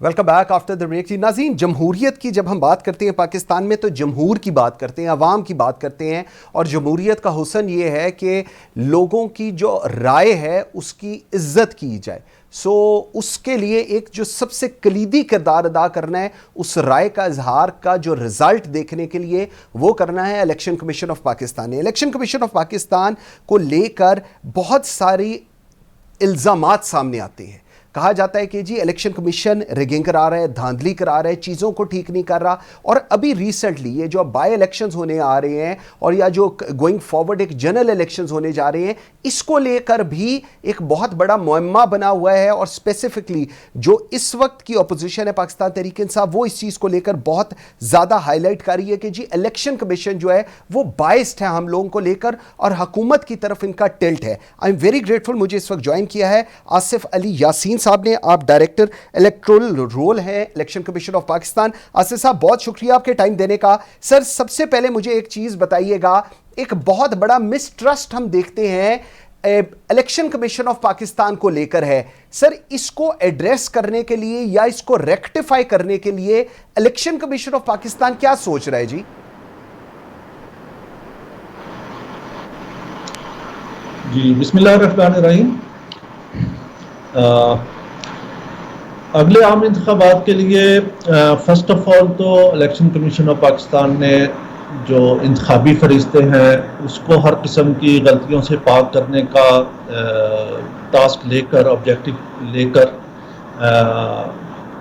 Welcome back after the break. जी नाज़रीन, जमहूरियत की जब हम बात करते हैं पाकिस्तान में तो जमहूर की बात करते हैं, अवाम की बात करते हैं। और जमहूरियत का हुस्न ये है कि लोगों की जो राय है उसकी इज्जत की जाए। उसके लिए एक जो सबसे कलीदी किरदार अदा करना है, उस राय का इजहार का जो रिजल्ट देखने के लिए वो करना है इलेक्शन कमीशन ऑफ पाकिस्तान ने। इलेक्शन कमीशन ऑफ पाकिस्तान को लेकर बहुत सारी इल्ज़ामात सामने आते हैं। कहा जाता है कि जी इलेक्शन कमीशन रिगिंग करा रहा है, धांधली करा रहा है, चीज़ों को ठीक नहीं कर रहा। और अभी रिसेंटली ये जो बाई इलेक्शंस होने आ रहे हैं और या जो गोइंग फॉरवर्ड एक जनरल इलेक्शंस होने जा रहे हैं, इसको लेकर भी एक बहुत बड़ा मुअम्मा बना हुआ है। और स्पेसिफिकली जो इस वक्त की अपोजिशन है पाकिस्तान तहरीक इंसाफ, वो इस चीज़ को लेकर बहुत ज़्यादा हाईलाइट कर रही है कि जी इलेक्शन कमीशन जो है वो बाइस्ड है हम लोगों को लेकर और हुकूमत की तरफ इनका टिल्ट है। आई एम वेरी ग्रेटफुल, मुझे इस वक्त ज्वाइन किया है आसिफ अली यासीन साहब ने। आप डायरेक्टर इलेक्टोरल रोल हैं election commission of Pakistan. Asif साहब, बहुत शुक्रिया आपके टाइम देने का। सर, सबसे पहले मुझे एक चीज बताइएगा, एक बहुत बड़ा मिसट्रस्ट हम देखते हैं इलेक्शन कमीशन ऑफ पाकिस्तान को लेकर है। सर, इसको एड्रेस करने के लिए या इसको रेक्टिफाई करने के लिए इलेक्शन कमीशन ऑफ पाकिस्तान क्या सोच रहा है जी? जी, बिस्मिल्लाहिर्रहमानिर्रहीम। अगले आम इंतखाबात के लिए फ़र्स्ट ऑफ ऑल तो इलेक्शन कमीशन ऑफ पाकिस्तान ने जो इंतखाबी फरिश्ते हैं उसको हर किस्म की गलतियों से पाक करने का टास्क लेकर, ऑब्जेक्टिव लेकर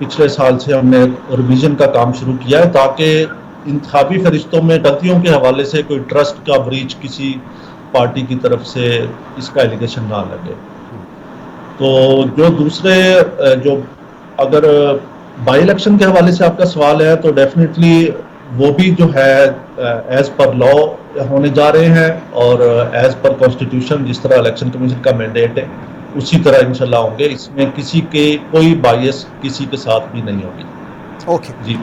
पिछले साल से हमने रिवीजन का काम शुरू किया है ताकि इंतखाबी फरिश्तों में गलतियों के हवाले से कोई ट्रस्ट का ब्रीच किसी पार्टी की तरफ से इसका एलिगेशन ना लगे। तो जो दूसरे जो अगर बाई इलेक्शन के हवाले से आपका सवाल है तो डेफिनेटली वो भी जो है एज पर लॉ होने जा रहे हैं और एज पर कॉन्स्टिट्यूशन जिस तरह इलेक्शन कमीशन का मैंडेट है उसी तरह इंशाल्लाह होंगे। इसमें किसी के कोई बायस किसी के साथ भी नहीं होगी। ओके जी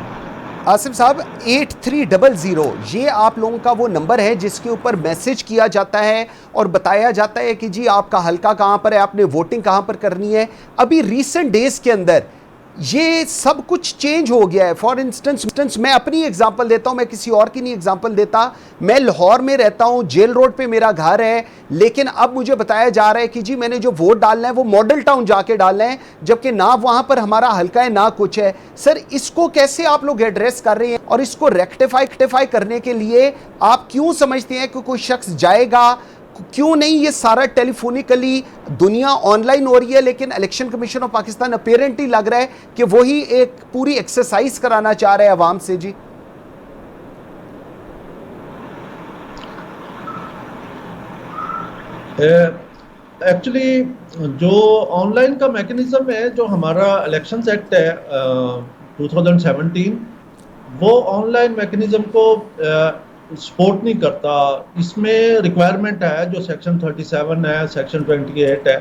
आसिफ साहब, 8300 ये आप लोगों का वो नंबर है जिसके ऊपर मैसेज किया जाता है और बताया जाता है कि जी आपका हल्का कहाँ पर है, आपने वोटिंग कहाँ पर करनी है। अभी रीसेंट डेज के अंदर ये सब कुछ चेंज हो गया है। फॉर इंस्टेंस मैं अपनी एग्जांपल देता हूं, मैं किसी और की नहीं एग्जांपल देता। मैं लाहौर में रहता हूं, जेल रोड पे मेरा घर है, लेकिन अब मुझे बताया जा रहा है कि जी मैंने जो वोट डालना है वो मॉडल टाउन जाके डालना है, जबकि ना वहां पर हमारा हल्का है ना कुछ है। सर, इसको कैसे आप लोग एड्रेस कर रहे हैं और इसको रेक्टिफाई करने के लिए आप क्यों समझते हैं कि कोई शख्स जाएगा? क्यों नहीं ये सारा टेलीफोनिकली दुनिया ऑनलाइन हो रही है, लेकिन election commission of Pakistan apparently लग रहा है कि वही एक पूरी एक्सरसाइज कराना चाह रहे हैं अवाम से जी? एक्चुअली जो ऑनलाइन का मैकेनिज्म है, जो हमारा इलेक्शंस एक्ट है 2017, वो ऑनलाइन मैकेनिज्म को सपोर्ट नहीं करता। इसमें रिक्वायरमेंट है जो सेक्शन 37 है, सेक्शन 28 है,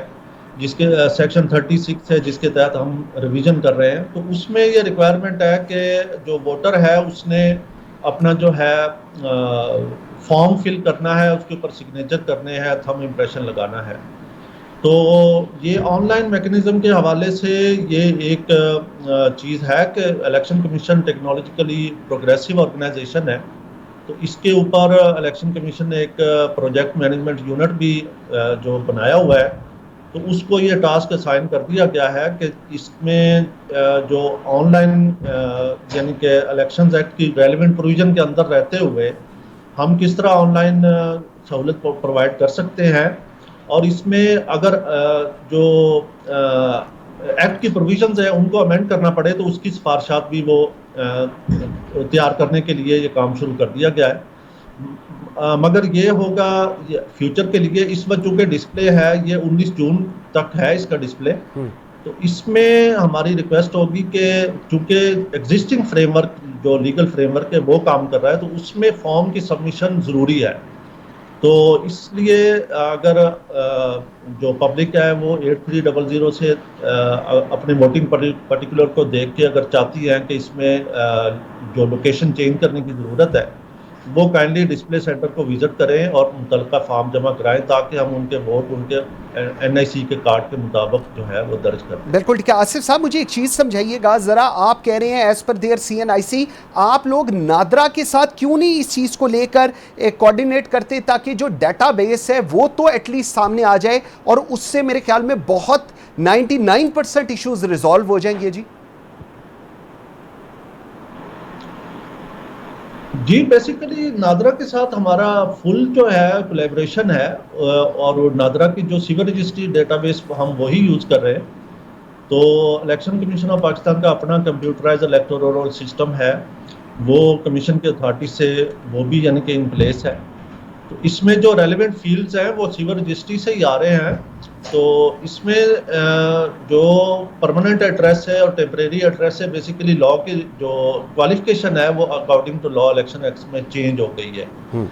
जिसके सेक्शन 36 है जिसके तहत हम रिवीजन कर रहे हैं। तो उसमें ये रिक्वायरमेंट है कि जो वोटर है उसने अपना जो है फॉर्म फिल करना है, उसके ऊपर सिग्नेचर करने हैं, थंब इम्प्रेशन लगाना है। तो ये ऑनलाइन मैकेनिज्म के हवाले से ये एक चीज़ है कि election commission technologically progressive organisation है। तो इसके ऊपर इलेक्शन कमीशन ने एक प्रोजेक्ट मैनेजमेंट यूनिट भी जो बनाया हुआ है, तो उसको ये टास्क असाइन कर दिया गया है कि इसमें जो ऑनलाइन यानी कि इलेक्शंस एक्ट की रेलेवेंट प्रोविजन के अंदर रहते हुए हम किस तरह ऑनलाइन सहूलत प्रोवाइड कर सकते हैं। और इसमें अगर जो एक्ट की प्रोविजंस है उनको अमेंड करना पड़े तो उसकी सिफारिशात भी वो तैयार करने के लिए ये काम शुरू कर दिया गया है। मगर ये होगा फ्यूचर के लिए। इस वक्त चूँकि डिस्प्ले है ये 19 जून तक है इसका डिस्प्ले, तो इसमें हमारी रिक्वेस्ट होगी कि चूँकि एग्जिस्टिंग फ्रेमवर्क जो लीगल फ्रेमवर्क है वो काम कर रहा है, तो उसमें फॉर्म की सबमिशन ज़रूरी है। तो इसलिए अगर जो पब्लिक है वो 8300 से अपने वोटिंग पर्टिकुलर को देख के अगर चाहती है कि इसमें जो लोकेशन चेंज करने की ज़रूरत है वो काइंडली डिस्प्ले सेंटर को विजिट करें और मुतलका फॉर्म जमा कराएं, ताकि हम उनके वोट उनके NIC के कार्ड के मुताबिक जो है वो दर्ज कर दें। बिल्कुल ठीक है। आसिफ साहब, मुझे एक चीज समझाइएगा जरा, आप कह रहे हैं एज पर देयर CNIC, आप लोग नादरा के साथ क्यों नहीं इस चीज को लेकर कोऑर्डिनेट करते, ताकि जो डेटाबेस है वो तो एटलीस्ट सामने आ जाए और उससे मेरे ख्याल में बहुत 99% इश्यूज रिजॉल्व हो जाएंगे जी। जी, बेसिकली नादरा के साथ हमारा फुल जो है कोलैबोरेशन है, और नादरा की जो सिविल रजिस्ट्री डेटाबेस हम वही यूज़ कर रहे हैं। तो इलेक्शन कमीशन ऑफ पाकिस्तान का अपना कंप्यूटराइज इलेक्टोरल सिस्टम है, वो कमीशन की अथॉरिटी से वो भी यानी कि इन प्लेस है। तो इसमें जो रेलिवेंट फील्ड्स हैं वो सिविल रजिस्ट्री से ही आ रहे हैं। तो इसमें जो परमानेंट एड्रेस है और टेम्परेरी एड्रेस है, बेसिकली लॉ की जो क्वालिफिकेशन है वो according to law election act में चेंज हो गई है।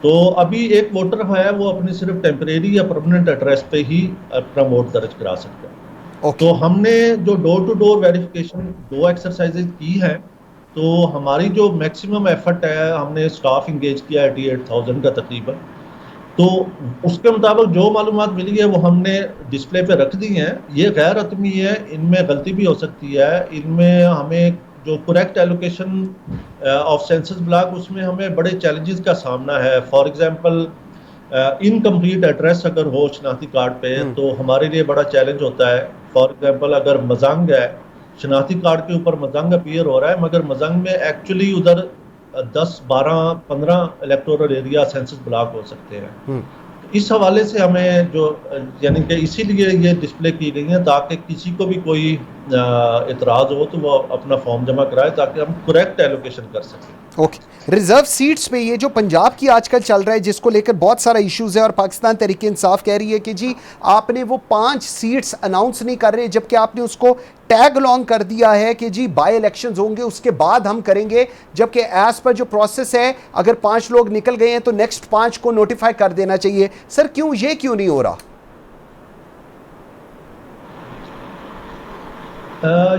तो अभी एक वोटर है वो अपने सिर्फ टेम्परेरी या परमानेंट एड्रेस पे ही अपना वोट दर्ज करा सकता है। तो हमने जो door to door verification 2 exercises की है, तो हमारी जो मैक्सिमम एफर्ट है, हमने स्टाफ इंगेज किया 88,000 का तकरीबन। तो उसके मुताबिक जो मालूमात मिली है वो हमने डिस्प्ले पे रख दी हैं। ये गैर हतमी है, इनमें गलती भी हो सकती है। इनमें हमें जो correct allocation of census block, उसमें हमें बड़े चैलेंजेस का सामना है। फॉर एग्जांपल इनकम्प्लीट एड्रेस अगर हो शनाख्ती कार्ड पे तो हमारे लिए बड़ा चैलेंज होता है। फॉर एग्जांपल अगर मजंग है, शनाख्ती कार्ड के ऊपर मजंग अपीयर हो रहा है, मगर मजंग में एक्चुअली उधर 10, 12, 15 इलेक्टोरल एरिया सेंसस ब्लॉक हो सकते हैं। इस हवाले से हमें जो यानी कि इसीलिए ये डिस्प्ले की गई है, ताकि किसी को भी कोई इतराज़ हो तो वो अपना फॉर्म जमा कराए, ताकि हम करेक्ट एलोकेशन कर सकें। ओके, रिजर्व सीट्स पे ये जो पंजाब की आजकल चल रहा है, जिसको लेकर बहुत सारा इश्यूज है, और पाकिस्तान तहरीक इंसाफ कह रही है कि जी आपने वो 5 सीट्स अनाउंस नहीं कर रहे, जबकि आपने उसको टैग अलॉन्ग कर दिया है कि जी बाय इलेक्शंस होंगे उसके बाद हम करेंगे, जबकि एज पर जो प्रोसेस है अगर 5 लोग निकल गए हैं तो नेक्स्ट 5 को नोटिफाई कर देना चाहिए। सर क्यों नहीं हो रहा?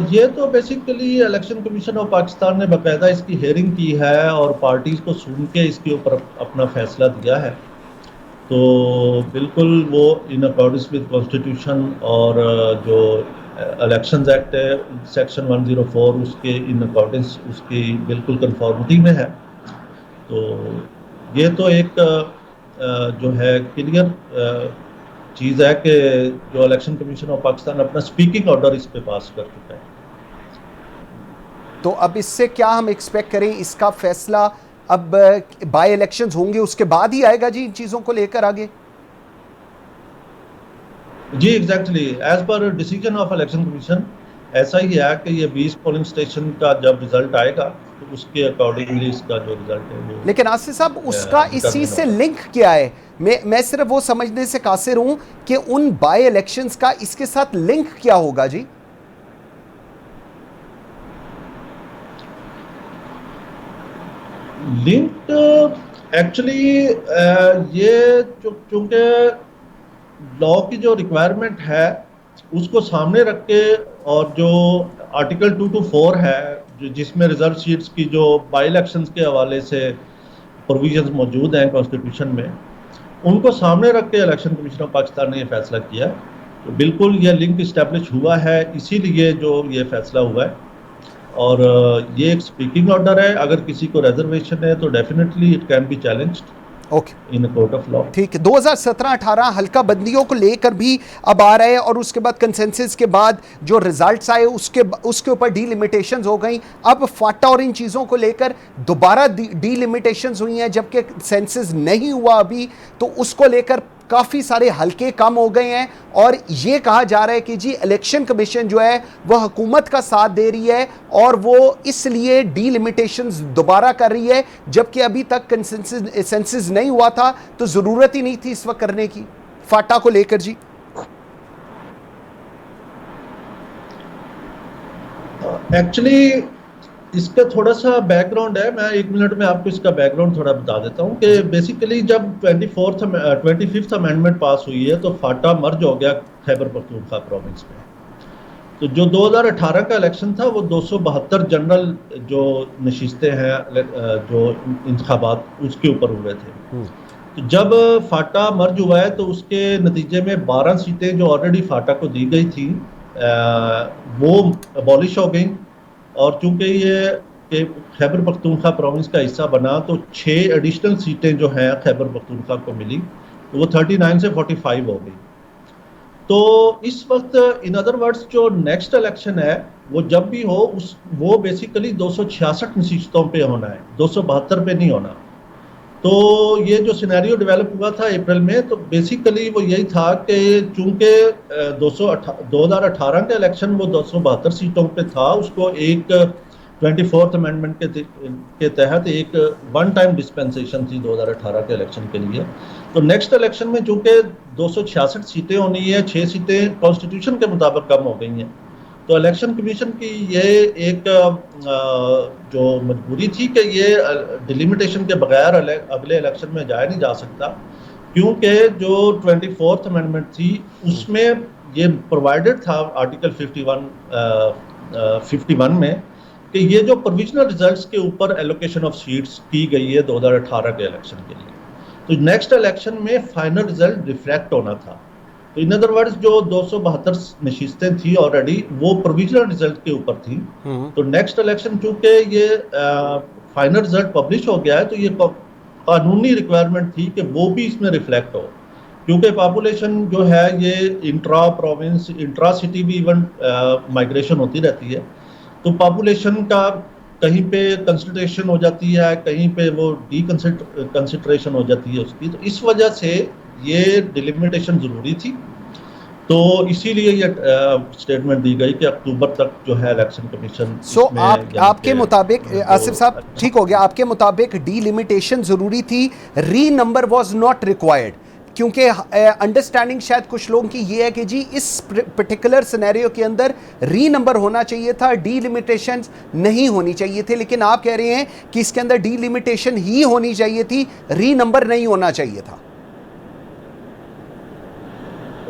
ये तो basically election commission of Pakistan ने बाकायदा इसकी हेयरिंग की है और पार्टीज को सुन के इसके ऊपर अपना फैसला दिया है। तो बिल्कुल वो इन अकॉर्डेंस विद कॉन्स्टिट्यूशन और जो इलेक्शंस एक्ट है सेक्शन 104 उसके इन अकॉर्डेंस उसकी बिल्कुल कंफॉर्मिटी में है। तो ये तो एक जो है क्लियर चीज़ है कि जो इलेक्शन कमीशन ऑफ पाकिस्तान अपना स्पीकिंग ऑर्डर इस पे पास कर चुका है। तो अब इससे क्या हम एक्सपेक्ट करें? इसका फैसला अब बाय इलेक्शंस होंगे उसके बाद ही आएगा जी इन चीज़ों को लेकर आगे? जी एग्जैक्टली, एज पर डिसीजन ऑफ इलेक्शन कमीशन ऐसा ही है कि ये 20 पोलिंग स्टेशन का जब रिजल्ट आएगा तो उसके अकॉर्डिंगली इसका जो रिजल्ट है वो। लेकिन आसिफ साहब उसका इस चीज से लिंक क्या है? मैं सिर्फ वो समझने से कासिर हूं कि उन बाय इलेक्शंस का इसके साथ लिंक क्या होगा जी? लिंक एक्चुअली ये चूंकि लॉ की जो रिक्वायरमेंट है उसको सामने रख के, और जो आर्टिकल 224 है जिसमें रिजर्व सीट्स की जो बाई इलेक्शंस के हवाले से प्रोविजंस मौजूद हैं कॉन्स्टिट्यूशन में, उनको सामने रख के इलेक्शन कमीशन ऑफ पाकिस्तान ने ये फैसला किया। तो बिल्कुल ये लिंक इस्टेब्लिश हुआ है, इसीलिए जो ये फैसला हुआ है। और ये एक स्पीकिंग ऑर्डर है, अगर किसी को रिजर्वेशन है तो definitely it can be challenged in court of law. ठीक है, 2017-18 हल्का बंदियों को लेकर भी अब आ रहे हैं, और उसके बाद कंसेंसस के बाद जो रिजल्ट्स आए उसके ऊपर डीलिमिटेशंस हो गई। अब फाटा और इन चीज़ों को लेकर दोबारा डीलिमिटेशंस हुई हैं, जबकि सेंसस नहीं हुआ अभी, तो उसको लेकर काफ़ी सारे हल्के कम हो गए हैं। और ये कहा जा रहा है कि जी इलेक्शन कमीशन जो है वह हुकूमत का साथ दे रही है और वो इसलिए डीलिमिटेशंस दोबारा कर रही है, जबकि अभी तक सेंसस नहीं हुआ था तो ज़रूरत ही नहीं थी इस वक्त करने की फाटा को लेकर जी। एक्चुअली इसका थोड़ा सा बैकग्राउंड है, मैं 1 मिनट में आपको इसका बैकग्राउंड थोड़ा बता देता हूँ कि बेसिकली जब 25th अमेंडमेंट पास हुई है तो फाटा मर्ज हो गया खैबर पख्तूनख्वा प्रोविंस में। तो जो 2018 का इलेक्शन था वो 272 जनरल जो नशिस्तें हैं जो इंतखाबात उसके ऊपर हुए थे। तो जब फाटा मर्ज हुआ है तो उसके नतीजे में 12 सीटें जो ऑलरेडी फाटा को दी गई थी वो अबॉलिश हो गई, और चूंकि ये कि खैबर पख्तूनख्वा प्रोविंस का हिस्सा बना तो 6 एडिशनल सीटें जो हैं खैबर पख्तूनख्वा को मिली, तो वो 39 से 45 हो गई। तो इस वक्त इन अदर वर्ड्स जो नेक्स्ट इलेक्शन है वो जब भी हो वो बेसिकली 266 नशीस्तों पे होना है, 272 पे नहीं होना। तो ये जो सिनेरियो डेवलप हुआ था अप्रैल में, तो बेसिकली वो यही था कि चूंकि 2018 का इलेक्शन वो 272 सीटों पे था, उसको एक 24th अमेंडमेंट के तहत एक वन टाइम डिस्पेंसेशन थी 2018 के इलेक्शन के लिए। तो नेक्स्ट इलेक्शन में चूंकि 266 सीटें होनी है, 6 सीटें कॉन्स्टिट्यूशन के मुताबिक कम हो गई हैं, तो इलेक्शन कमीशन की ये एक जो मजबूरी थी कि ये डिलिमिटेशन के बगैर अगले इलेक्शन में जाया नहीं जा सकता, क्योंकि जो 24th अमेंडमेंट थी उसमें ये प्रोवाइडेड था आर्टिकल 51 में कि ये जो प्रोविजनल रिजल्ट्स के ऊपर एलोकेशन ऑफ सीट्स की गई है 2018 के इलेक्शन के लिए, तो नेक्स्ट इलेक्शन में फाइनल रिजल्ट रिफ्लेक्ट होना था। तो इन अदर वर्ड्स जो 272 नशिस्तें थी ऑलरेडी वो प्रोविजनल रिजल्ट के ऊपर थी। तो नेक्स्ट इलेक्शन चूंकि ये फाइनल रिजल्ट पब्लिश हो गया है, तो ये कानूनी रिक्वायरमेंट थी कि वो भी इसमें रिफ्लेक्ट हो, क्योंकि पॉपुलेशन जो है ये इंट्रा प्रोविंस इंट्रा सिटी भी इवन माइग्रेशन होती रहती है, तो पॉपुलेशन का कहीं पे कंसिडरेशन हो जाती है, कहीं पे वो कंसिडरेशन हो जाती है उसकी। तो इस वजह से ये डिलिमिटेशन ज़रूरी थी, तो इसीलिए ये स्टेटमेंट दी गई कि अक्टूबर तक जो है इलेक्शन कमीशन। आपके मुताबिक आसिफ साहब, ठीक हो गया, आपके मुताबिक डीलिमिटेशन ज़रूरी थी, री नंबर वॉज नॉट रिक्वायर्ड, क्योंकि अंडरस्टैंडिंग शायद कुछ लोगों की ये है कि जी इस पर्टिकुलर सिनेरियो के अंदर री नंबर होना चाहिए था, डीलिमिटेशन नहीं होनी चाहिए थे, लेकिन आप कह रहे हैं कि इसके अंदर डीलिमिटेशन ही होनी चाहिए थी, री नंबर नहीं होना चाहिए था।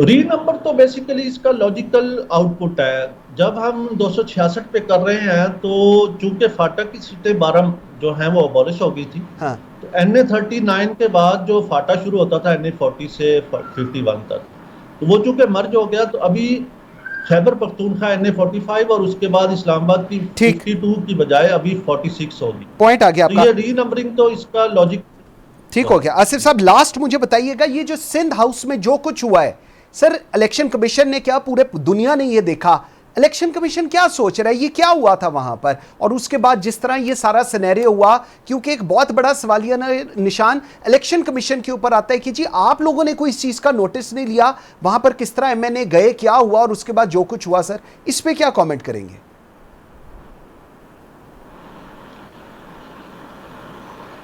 री नंबर तो बेसिकली इसका लॉजिकल आउटपुट है। जब हम 266 पे कर रहे हैं तो चूंकि फाटा की सीटें 12 जो हैं वो अबॉलिश हो गई थी। हाँ। तो NA 39 के बाद जो फाटा शुरू होता था NA 40 से 51 तक, तो वो चूंकि मर्ज हो गया, तो अभी खैबर पख्तूनख्वा NA 45 और उसके बाद इस्लामाबाद की 52 की बजाय अभी 46 होगी। पॉइंट आ गया आपका। तो ये री नंबरिंग तो इसका लॉजिक ठीक हो गया। आसिफ साहब, लास्ट मुझे बताइएगा, ये जो सिंध हाउस में जो कुछ हुआ है सर, इलेक्शन कमीशन ने क्या, पूरे दुनिया ने ये देखा, इलेक्शन कमीशन क्या सोच रहा है, ये क्या हुआ था वहां पर, और उसके बाद जिस तरह ये सारा सिनेरियो हुआ, क्योंकि एक बहुत बड़ा सवालिया निशान इलेक्शन कमीशन के ऊपर आता है कि जी आप लोगों ने कोई इस चीज का नोटिस नहीं लिया, वहां पर किस तरह MNA गए, क्या हुआ, और उसके बाद जो कुछ हुआ, सर इस पे क्या कमेंट करेंगे?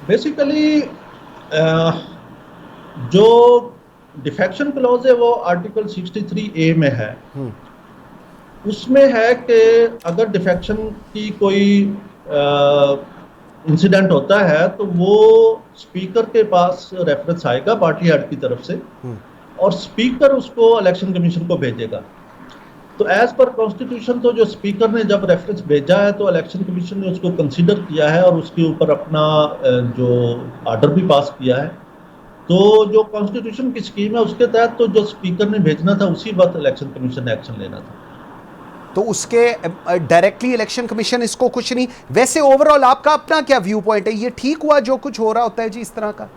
बेसिकली जो डिफेक्शन क्लॉज है वो आर्टिकल 63A में है। उसमें है कि अगर डिफेक्शन की कोई इंसिडेंट होता है तो वो स्पीकर के पास रेफरेंस आएगा पार्टी हेड की तरफ से, और स्पीकर उसको इलेक्शन कमीशन को भेजेगा। तो एज पर कॉन्स्टिट्यूशन तो जो स्पीकर ने जब रेफरेंस भेजा है तो इलेक्शन कमीशन ने उसको कंसीडर किया है और उसके ऊपर अपना जो आर्डर भी पास किया है। तो जो कॉन्स्टिट्यूशन की स्कीम है उसके तहत तो जो स्पीकर ने भेजना था उसी वक्त इलेक्शन कमीशन ने एक्शन लेना था। तो उसके डायरेक्टली इलेक्शन कमीशन इसको कुछ नहीं। वैसे ओवरऑल आपका अपना क्या व्यू पॉइंट है, ये ठीक हुआ जो कुछ हो रहा होता है जी इस तरह का?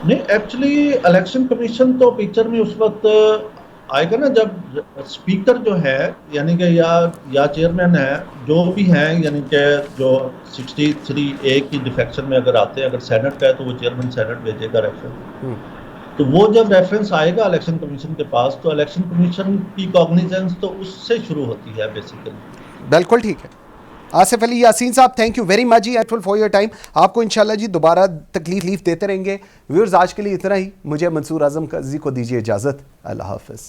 नहीं, एक्चुअली इलेक्शन कमीशन तो पिक्चर में उस वक्त आएगा ना जब स्पीकर जो है यानी कि या चेयरमैन है जो भी हैं, यानी कि जो 63A की डिफेक्शन में अगर आते हैं, अगर सेनेट का है तो वो चेयरमैन सेनेट भेजेगा रेफरेंस। तो वो जब रेफरेंस आएगा इलेक्शन कमीशन के पास तो इलेक्शन कमीशन की कॉग्निजेंस तो उससे शुरू होती है बेसिकली। बिल्कुल ठीक है। Asif Ali Yasin Sahab, thank you very much जी एटफुल फॉर योर टाइम। आपको इंशाल्लाह जी दोबारा तकलीफ देते रहेंगे। व्यूअर्स, आज के लिए इतना ही। मुझे मंसूर आजम काजी को दीजिए इजाज़त। अल्लाह हाफ़िज़।